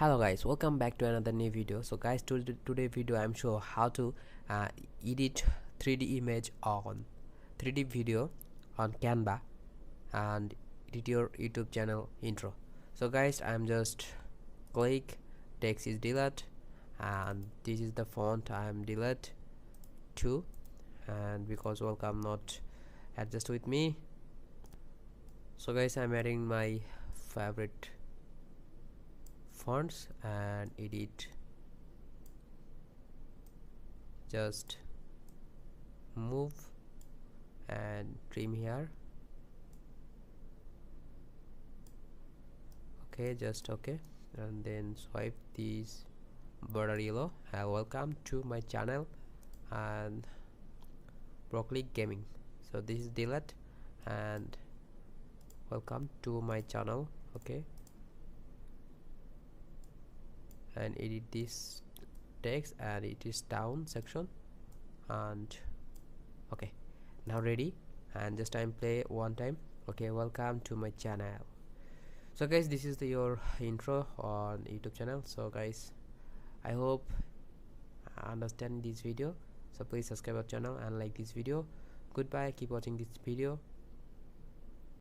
Hello guys, welcome back to another new video. So guys, today video I'm sure how to edit 3D image on 3D video on Canva and edit your YouTube channel intro. So guys, I'm just click text is delete, and this is the font I'm delete too, and because welcome not adjust with me. So guys, I'm adding my favorite fonts and edit, just move and trim here. Okay, just okay, and then swipe this border yellow. Welcome to my channel and broccoli gaming. So this is delete and welcome to my channel. Okay, and edit this text and it is down section, and okay, now ready, and just time play one time. Okay, welcome to my channel. So guys, this is your intro on YouTube channel. So guys, I hope understand this video, so please subscribe our channel and like this video. Goodbye, keep watching this video.